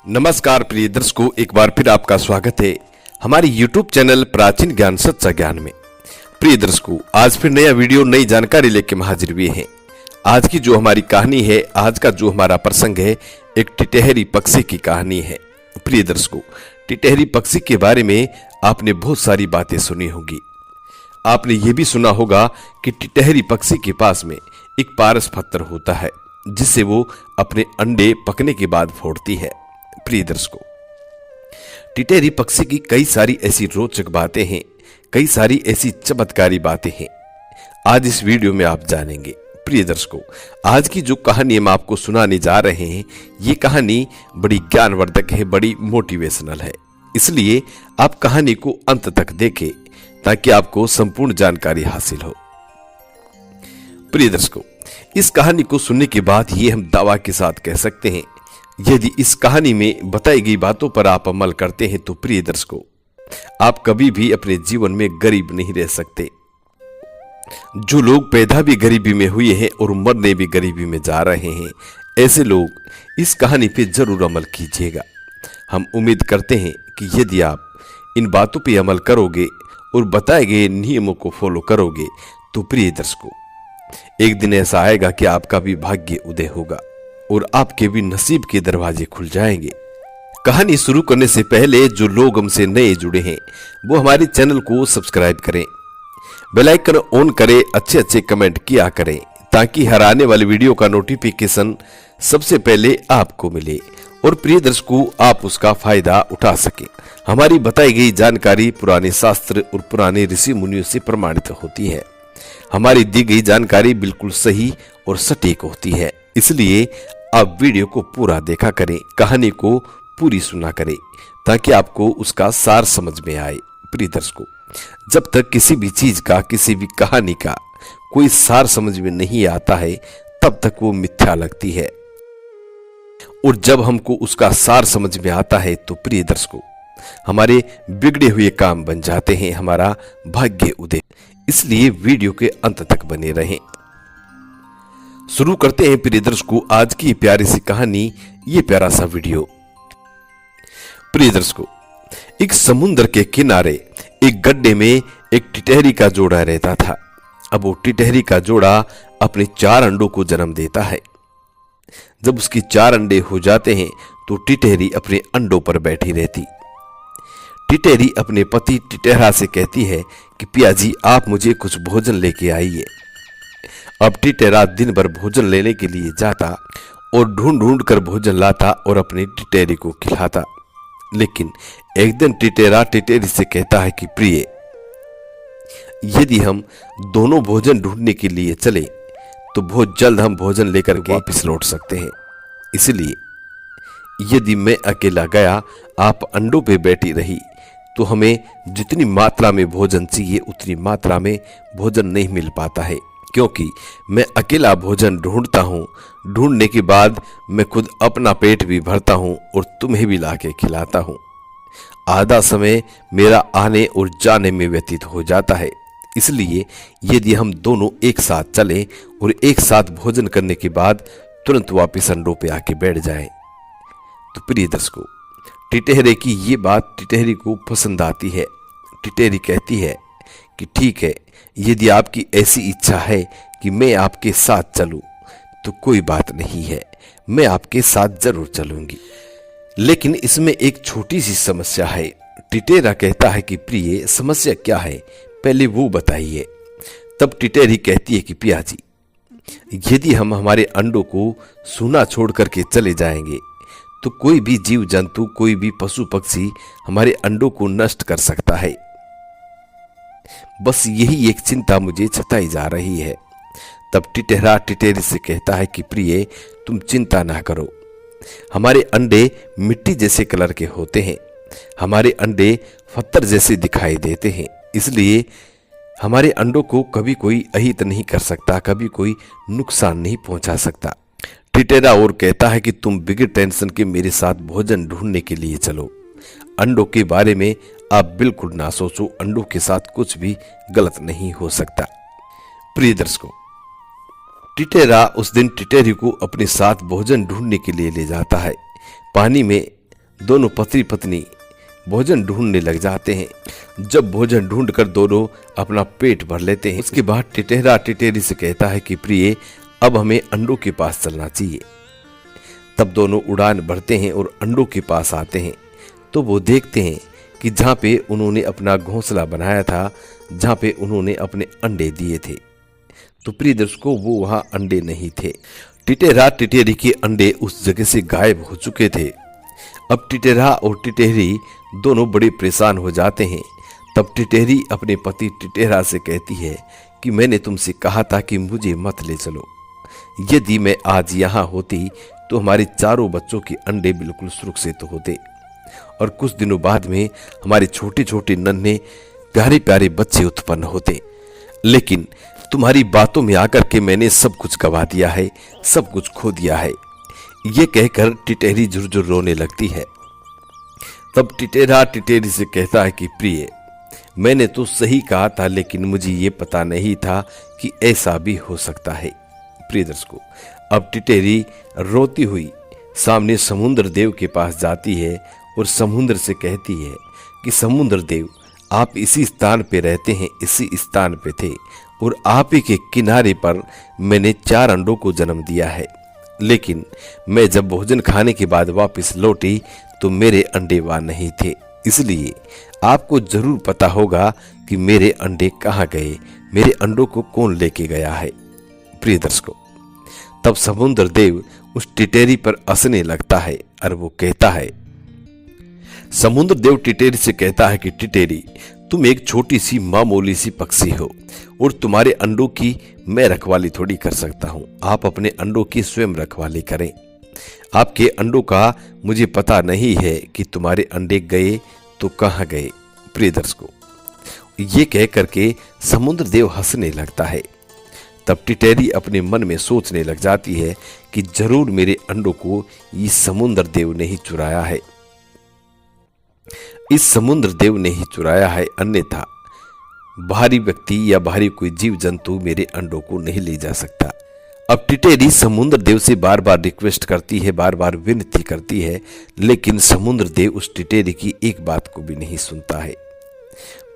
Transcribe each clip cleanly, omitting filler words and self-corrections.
नमस्कार प्रिय दर्शकों, एक बार फिर आपका स्वागत है हमारे YouTube चैनल प्राचीन ज्ञान सच्चा ज्ञान में। प्रिय दर्शकों, आज फिर नया वीडियो नई जानकारी लेके हाजिर हुए हैं। आज की जो हमारी कहानी है, आज का जो हमारा प्रसंग है, एक टिटहरी पक्षी की कहानी है। प्रिय दर्शकों, टिटहरी पक्षी के बारे में आपने बहुत सारी बातें सुनी होगी। आपने ये भी सुना होगा कि टिटहरी पक्षी के पास में एक पारस पत्थर होता है जिससे वो अपने अंडे पकने के बाद फोड़ती है। प्रिय दर्शकों, टिटहरी पक्षी की कई सारी ऐसी रोचक बातें हैं, कई सारी ऐसी चमत्कारी बातें हैं, आज इस वीडियो में आप जानेंगे। प्रिय दर्शकों, आज की जो कहानी हम आपको सुनाने जा रहे हैं, ये कहानी बड़ी ज्ञानवर्धक है, बड़ी मोटिवेशनल है। इसलिए आप कहानी को अंत तक देखें ताकि आपको संपूर्ण जानकारी हासिल हो। प्रिय दर्शकों, इस कहानी को सुनने के बाद ये हम दावा के साथ कह सकते हैं, यदि इस कहानी में बताई गई बातों पर आप अमल करते हैं तो प्रिय दर्शकों, आप कभी भी अपने जीवन में गरीब नहीं रह सकते। जो लोग पैदा भी गरीबी में हुए हैं और मरने भी गरीबी में जा रहे हैं, ऐसे लोग इस कहानी पे जरूर अमल कीजिएगा। हम उम्मीद करते हैं कि यदि आप इन बातों पे अमल करोगे और बताए गए नियमों को फॉलो करोगे तो प्रिय दर्शकों, एक दिन ऐसा आएगा कि आपका भी भाग्य उदय होगा और आपके भी नसीब के दरवाजे खुल जाएंगे। कहानी शुरू करने से पहले जो लोग हमसे नए जुड़े हैं वो हमारे चैनल को सब्सक्राइब करें, बेल आइकन ऑन करें, अच्छे अच्छे कमेंट किया करें ताकि हर आने वाले वीडियो का नोटिफिकेशन सबसे पहले आपको मिले और प्रिय दर्शकों, आप उसका फायदा उठा सकें। हमारी बताई गई जानकारी पुराने शास्त्र और पुराने ऋषि मुनियों से प्रमाणित होती है। हमारी दी गई जानकारी बिल्कुल सही और सटीक होती है। इसलिए आप वीडियो को पूरा देखा करें, कहानी को पूरी सुना करें ताकि आपको उसका सार समझ में आए। प्रिय दर्शकों, जब तक किसी भी चीज का, किसी भी कहानी का कोई सार समझ में नहीं आता है तब तक वो मिथ्या लगती है, और जब हमको उसका सार समझ में आता है तो प्रिय दर्शकों, हमारे बिगड़े हुए काम बन जाते हैं, हमारा भाग्य उदय। इसलिए वीडियो के अंत तक बने रहें। शुरू करते हैं प्रिय दर्शकों आज की प्यारी सी कहानी, ये प्यारा सा वीडियो। प्रिय दर्शकों, एक समुद्र के किनारे एक गड्ढे में एक टिटहरी का जोड़ा रहता था। अब वो टिटहरी का जोड़ा अपने 4 अंडों को जन्म देता है। जब उसकी 4 अंडे हो जाते हैं तो टिटहरी अपने अंडों पर बैठी रहती। टिटहरी अपने पति टिटहरा से कहती है कि पिया जी, आप मुझे कुछ भोजन लेके आइए। अब टिटहरा दिन भर भोजन लेने के लिए जाता और ढूंढ ढूंढ कर भोजन लाता और अपनी टिटहरी को खिलाता। लेकिन एक दिन टिटहरा टिटहरी से कहता है कि प्रिय, यदि हम दोनों भोजन ढूंढने के लिए चले तो बहुत जल्द हम भोजन लेकर के वापस लौट सकते हैं। इसलिए यदि मैं अकेला गया, आप अंडों पे बैठी रही, तो हमें जितनी मात्रा में भोजन चाहिए उतनी मात्रा में भोजन नहीं मिल पाता है, क्योंकि मैं अकेला भोजन ढूंढता हूँ। ढूंढने के बाद मैं खुद अपना पेट भी भरता हूँ और तुम्हें भी लाके खिलाता हूँ। आधा समय मेरा आने और जाने में व्यतीत हो जाता है। इसलिए यदि हम दोनों एक साथ चलें और एक साथ भोजन करने के बाद तुरंत वापस अंडों पे आके बैठ जाएं, तो प्रिय दर्शकों, टिटहरे की ये बात टिटहरी को पसंद आती है। टिटहरी कहती है कि ठीक है, यदि आपकी ऐसी इच्छा है कि मैं आपके साथ चलूं तो कोई बात नहीं है, मैं आपके साथ जरूर चलूंगी। लेकिन इसमें एक छोटी सी समस्या है। टिटहरा कहता है कि प्रिय, समस्या क्या है, पहले वो बताइए। तब टिटहरी कहती है कि पिया जी, यदि हम हमारे अंडों को सूना छोड़ करके चले जाएंगे तो कोई भी जीव जंतु, कोई भी पशु पक्षी हमारे अंडों को नष्ट कर सकता है। बस यही एक चिंता मुझे सताई जा रही है। तब टिटहरा टिटहरी से कहता है कि प्रिय, तुम चिंता ना करो, हमारे अंडे मिट्टी जैसे कलर के होते हैं, हमारे अंडे पत्थर जैसे दिखाई देते हैं, इसलिए हमारे अंडों को कभी कोई अहित नहीं कर सकता, कभी कोई नुकसान नहीं पहुंचा सकता। टिटहरा और कहता है कि तुम बिगर टेंशन के मेरे साथ भोजन ढूंढने के लिए चलो। अंडों के बारे में आप बिल्कुल ना सोचो, अंडों के साथ कुछ भी गलत नहीं हो सकता। प्रिय दर्शकों, टिटहरा उस दिन टिटहरी को अपने साथ भोजन ढूंढने के लिए ले जाता है। पानी में दोनों पति पत्नी भोजन ढूंढने लग जाते हैं। जब भोजन ढूंढकर दोनों अपना पेट भर लेते हैं, उसके बाद टिटेरा टिटेरी से कहता है कि प्रिय, अब हमें अंडों के पास चलना चाहिए। तब दोनों उड़ान भरते हैं और अंडों के पास आते हैं तो वो देखते हैं कि जहाँ पे उन्होंने अपना घोंसला बनाया था, जहाँ पे उन्होंने अपने अंडे दिए थे, तो प्रिय दर्शकों वो वहाँ अंडे नहीं थे। टिटेरा टिटेरी के अंडे उस जगह से गायब हो चुके थे। अब टिटेरा और टिटेरी दोनों बड़े परेशान हो जाते हैं। तब टिटेरी अपने पति टिटेरा से कहती है कि मैंने तुमसे कहा था कि मुझे मत ले चलो। यदि मैं आज यहाँ होती तो हमारे चारों बच्चों के अंडे बिल्कुल सुरक्षित होते और कुछ दिनों बाद में हमारे छोटे छोटे नन्हे प्यारे प्यारे बच्चे उत्पन्न होते। लेकिन तुम्हारी बातों में आकर के मैंने सब कुछ गवा दिया है, सब कुछ खो दिया है। ये कहकर टिटेरी झुरझुर रोने लगती है। तब टिटेरा टिटेरी से कहता है कि प्रिय, मैंने तो सही कहा था, लेकिन मुझे ये पता नहीं था कि ऐसा भी हो सकता है। प्रिय दर्शकों, अब टिटेरी रोती हुई सामने समुद्र देव के पास जाती है और समुद्र से कहती है कि समुद्र देव, आप इसी स्थान पे रहते हैं, इसी स्थान पे थे और आप ही के किनारे पर मैंने 4 अंडों को जन्म दिया है। लेकिन मैं जब भोजन खाने के बाद वापस लौटी तो मेरे अंडे वहां नहीं थे, इसलिए आपको जरूर पता होगा कि मेरे अंडे कहाँ गए, मेरे अंडों को कौन लेके गया है। प्रिय दर्शकों, तब समुद्र देव उस टिटेरी पर हंसने लगता है और वो कहता है, समुद्र देव टिटेरी से कहता है कि टिटेरी, तुम एक छोटी सी मामूली सी पक्षी हो और तुम्हारे अंडों की मैं रखवाली थोड़ी कर सकता हूं। आप अपने अंडों की स्वयं रखवाली करें। आपके अंडों का मुझे पता नहीं है कि तुम्हारे अंडे गए तो कहां गए। प्रिय दर्शकों, ये कह करके समुद्र देव हंसने लगता है। तब टिटेरी अपने मन में सोचने लग जाती है कि जरूर मेरे अंडों को ये समुद्र देव ने ही चुराया है, इस समुद्र देव ने ही चुराया है, अन्यथा बाहरी व्यक्ति या बाहरी कोई जीव जंतु मेरे अंडों को नहीं ले जा सकता। अब टिटेरी समुद्र देव से बार बार रिक्वेस्ट करती है, बार बार विनती करती है, लेकिन समुद्र देव उस टिटेरी की एक बात को भी नहीं सुनता है।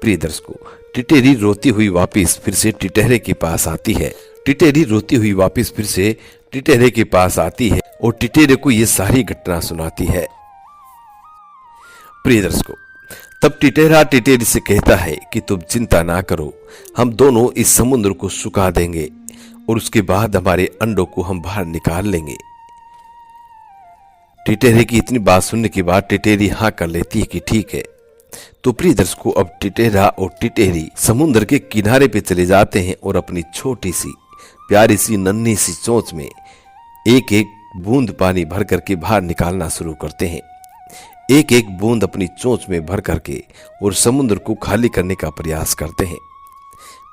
प्रिय दर्शकों, टिटेरी रोती हुई वापस फिर से टिटेरे के पास आती है। टिटेरी रोती हुई वापस फिर से टिटेरे के पास आती है और टिटेरे को ये सारी घटना सुनाती है। प्रिय दर्शकों, तब टिटेरा टिटेरी से कहता है कि तुम चिंता ना करो, हम दोनों इस समुद्र को सुखा देंगे और उसके बाद हमारे अंडों को हम बाहर निकाल लेंगे। टिटेरे की इतनी बात सुनने के बाद टिटेरी हाँ कर लेती है कि ठीक है। तो प्रिय दर्शकों, अब टिटेरा और टिटेरी समुद्र के किनारे पे चले जाते हैं और अपनी छोटी सी प्यारी सी नन्ही सी चोंच में एक एक बूंद पानी भर करके बाहर निकालना शुरू करते हैं। एक एक बूंद अपनी चोंच में भर करके और समुद्र को खाली करने का प्रयास करते हैं।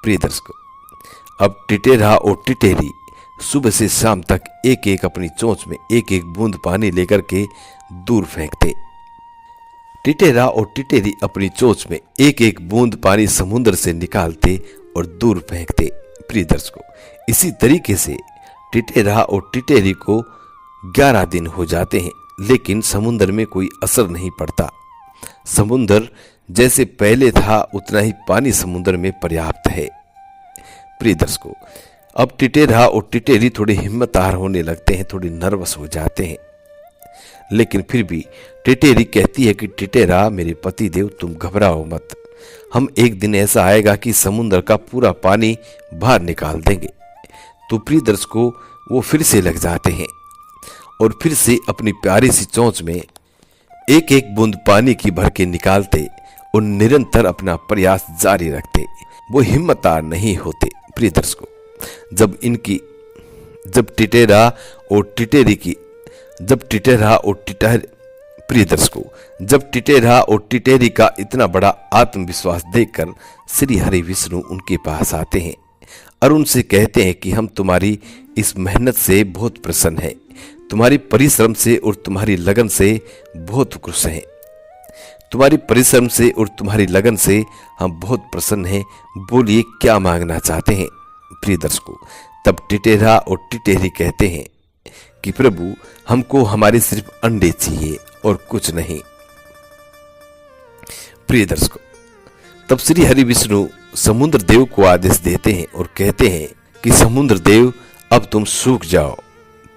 प्रिय दर्शकों, अब टिटेरा और टिटेरी सुबह से शाम तक एक एक अपनी चोंच में एक एक बूंद पानी लेकर के दूर फेंकते। टिटेरा और टिटेरी अपनी चोंच में एक एक बूंद पानी समुद्र से निकालते और दूर फेंकते। प्रिय दर्शकों, इसी तरीके से टिटेरा और टिटेरी को 11 दिन हो जाते हैं, लेकिन समुद्र में कोई असर नहीं पड़ता। समुद्र जैसे पहले था उतना ही पानी समुद्र में पर्याप्त है। प्रिय दर्शकों, अब टिटेरा और टिटेरी थोड़े हिम्मतहार होने लगते हैं, थोड़े नर्वस हो जाते हैं, लेकिन फिर भी टिटेरी कहती है कि टिटेरा मेरे पति देव, तुम घबराओ मत, हम एक दिन ऐसा आएगा कि समुद्र का पूरा पानी बाहर निकाल देंगे। तो प्रिय दर्शकों, वो फिर से लग जाते हैं और फिर से अपनी प्यारी सी चोंच में एक एक बूंद पानी की भर के निकालते और निरंतर अपना प्रयास जारी रखते। वो हिम्मतहार नहीं होते। प्रिय दर्शकों, जब टिटेरा और टिटेरी का इतना बड़ा आत्मविश्वास देखकर श्री हरि विष्णु उनके पास आते हैं और उनसे कहते हैं कि हम तुम्हारी इस मेहनत से बहुत प्रसन्न हैं, तुम्हारी परिश्रम से और तुम्हारी लगन से बहुत खुश हैं। तुम्हारी परिश्रम से और तुम्हारी लगन से हम बहुत प्रसन्न हैं, बोलिए क्या मांगना चाहते हैं। प्रिय दर्शकों, तब टिटेरा और टिटेरी कहते हैं कि प्रभु, हमको हमारे सिर्फ अंडे चाहिए और कुछ नहीं। प्रिय दर्शकों, तब श्री हरि विष्णु समुद्र देव को आदेश देते हैं और कहते हैं कि समुद्र देव अब तुम सूख जाओ,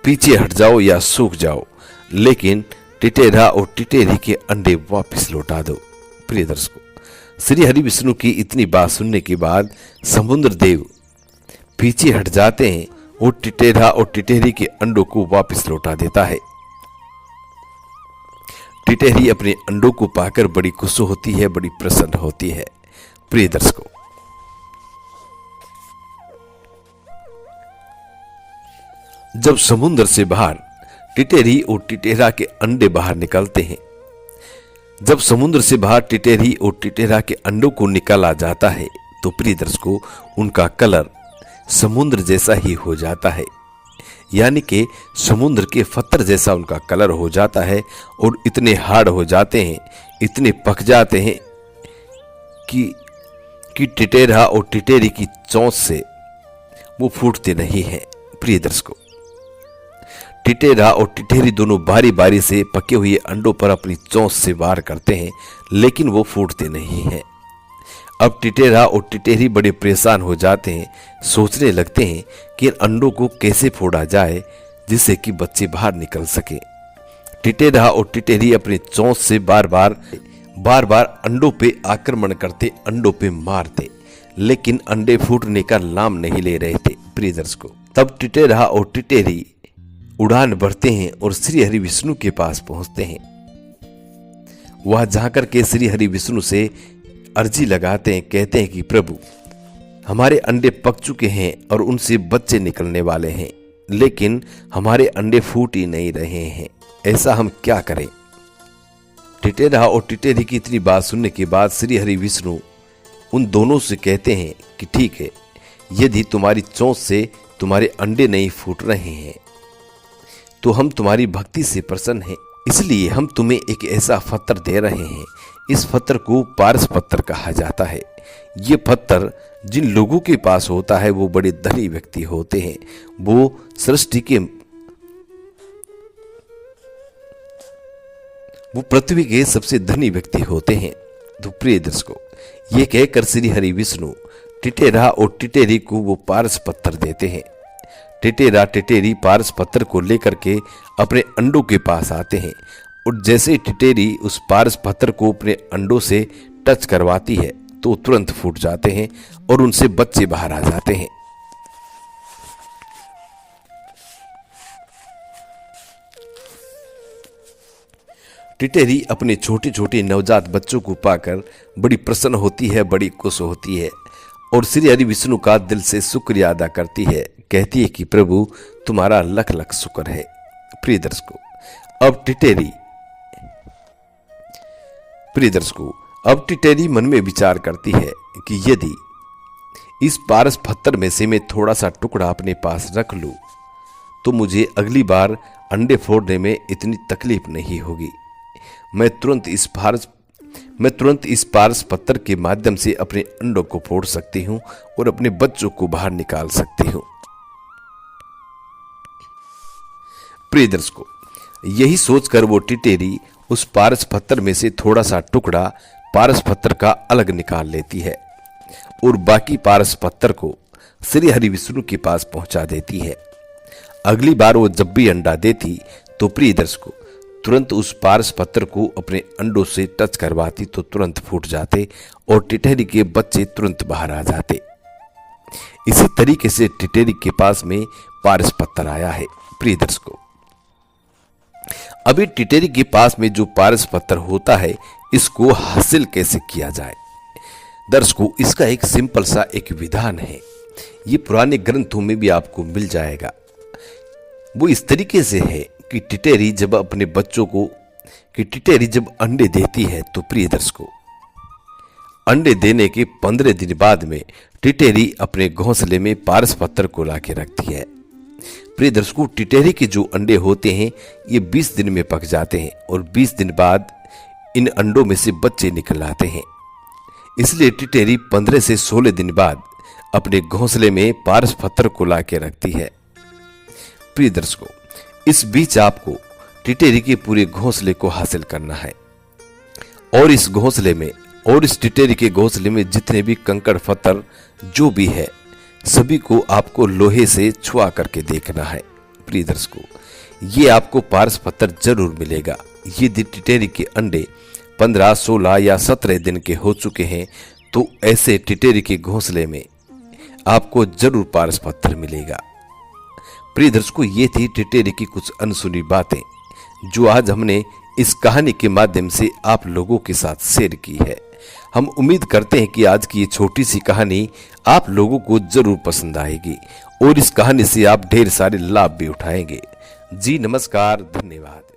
पीछे हट जाओ या सूख जाओ, लेकिन टिटेरा और टिटेरी के अंडे वापस लौटा दो। प्रिय दर्शकों, श्री हरि विष्णु की इतनी बात सुनने के बाद समुद्र देव पीछे हट जाते हैं और टिटेरा और टिटेरी के अंडों को वापस लौटा देता है। टिटेरी अपने अंडों को पाकर बड़ी खुश होती है, बड़ी प्रसन्न होती है। प्रिय दर्शकों, जब समुद्र से बाहर टिटेरी और टिटेरा के अंडे बाहर निकलते हैं, जब समुद्र से बाहर टिटेरी और टिटेरा के अंडों को निकाला जाता है तो प्रिय दर्शकों, उनका कलर समुद्र जैसा ही हो जाता है, यानी कि समुद्र के पत्थर जैसा उनका कलर हो जाता है और इतने हार्ड हो जाते हैं, इतने पक जाते हैं कि टिटेरा और टिटेरी की चोंच से वो फूटते नहीं हैं। प्रिय दर्शकों, टिटेरा और टिटेरी दोनों बारी बारी से पके हुए अंडों पर अपनी चोंच से वार करते हैं, लेकिन वो फूटते नहीं हैं। अब टिटेरा और टिटेरी बड़े परेशान हो जाते हैं, सोचने लगते हैं कि इन अंडों को कैसे फोड़ा जाए जिससे कि बच्चे बाहर निकल सके। टिटेरा और टिटेरी अपनी चोंच से बार बार अंडों पे आक्रमण करते, अंडों पे मारते, लेकिन अंडे फूटने का नाम नहीं ले रहे थे। प्रिय दर्शकों, तब टिटेरा और टिटेरी उड़ान भरते हैं और श्री हरि विष्णु के पास पहुंचते हैं। वहां जाकर के श्री हरि विष्णु से अर्जी लगाते हैं, कहते हैं कि प्रभु, हमारे अंडे पक चुके हैं और उनसे बच्चे निकलने वाले हैं, लेकिन हमारे अंडे फूट ही नहीं रहे हैं, ऐसा हम क्या करें। टिटेरा और टिटेरी की इतनी बात सुनने के बाद श्री हरि विष्णु उन दोनों से कहते हैं कि ठीक है, यदि तुम्हारी चोंच से तुम्हारे अंडे नहीं फूट रहे हैं तो हम तुम्हारी भक्ति से प्रसन्न हैं, इसलिए हम तुम्हें एक ऐसा पत्थर दे रहे हैं। इस पत्थर को पारस पत्थर कहा जाता है। ये पत्थर जिन लोगों के पास होता है वो बड़े धनी व्यक्ति होते हैं, वो सृष्टि के वो पृथ्वी के सबसे धनी व्यक्ति होते हैं। तो प्रिय दर्शकों, ये कहकर श्री हरि विष्णु टिटेरा और टिटेरी को वो पारस पत्थर देते हैं। टिटेरा टिटेरी पारस पत्थर को लेकर के अपने अंडों के पास आते हैं और जैसे टिटेरी उस पारस पत्थर को अपने अंडों से टच करवाती है तो तुरंत फूट जाते हैं और उनसे बच्चे बाहर आ जाते हैं। टिटेरी अपने छोटे छोटे नवजात बच्चों को पाकर बड़ी प्रसन्न होती है, बड़ी खुश होती है और श्री हरि विष्णु का दिल से शुक्रिया अदा करती है, कहती है कि प्रभु, तुम्हारा लख लख शुक्र है। प्रिय दर्शकों, अब टिटेरी मन में विचार करती है कि यदि इस पारस पत्थर में से मैं थोड़ा सा टुकड़ा अपने पास रख लूं तो मुझे अगली बार अंडे फोड़ने में इतनी तकलीफ नहीं होगी। मैं तुरंत इस पारस पत्थर के माध्यम से अपने अंडों को फोड़ सकती हूं और अपने बच्चों को बाहर निकाल सकती हूं। प्रिय दर्शकों, यही सोचकर वो टिटेरी उस पारस पत्थर में से थोड़ा सा टुकड़ा पारस पत्थर का अलग निकाल लेती है और बाकी पारस पत्थर को श्री हरि विष्णु के पास पहुंचा देती है। अगली बार वो जब भी अंडा देती तो प्रिय दर्शकों, तुरंत उस पारस पत्थर को अपने अंडों से टच करवाती तो तुरंत फूट जाते और टिटेरी के बच्चे तुरंत बाहर आ जाते। इसी तरीके से टिटेरी के पास में पारस पत्थर आया है। प्रिय दर्शकों, अभी टिटेरी के पास में जो पारस पत्थर होता है, इसको हासिल कैसे किया जाए। दर्शकों, इसका एक सिंपल सा एक विधान है, ये पुराने ग्रंथों में भी आपको मिल जाएगा। वो इस तरीके से है कि टिटेरी जब अंडे देती है तो प्रिय दर्शकों, अंडे देने के 15 दिन बाद में टिटेरी अपने घोंसले में पारस पत्थर को लाके रखती है। प्रिय दर्शकों, टिटेरी के जो अंडे होते हैं ये 20 दिन में पक जाते हैं और 20 दिन बाद इन अंडों में से बच्चे निकल आते हैं। इसलिए टिटेरी 15 से 16 दिन बाद अपने घोंसले में पारस पत्थर को लाके रखती है। प्रिय दर्शकों, इस बीच आपको टिटेरी के पूरे घोंसले को हासिल करना है। और इस टिटेरी के घोंसले में जितने भी कंकड़ पत्थर जो भी है सभी को आपको लोहे से छुआ करके देखना है। प्रिय दर्शकों, ये आपको पारस पत्थर जरूर मिलेगा। यदि टिटेरी के अंडे 15, 16 या 17 दिन के हो चुके हैं तो ऐसे टिटेरी के घोंसले में आपको जरूर पारस पत्थर मिलेगा। प्रिय दर्शकों, ये थी टिटेरी की कुछ अनसुनी बातें जो आज हमने इस कहानी के माध्यम से आप लोगों के साथ शेयर की है। हम उम्मीद करते हैं कि आज की ये छोटी सी कहानी आप लोगों को जरूर पसंद आएगी और इस कहानी से आप ढेर सारे लाभ भी उठाएंगे। जी नमस्कार, धन्यवाद।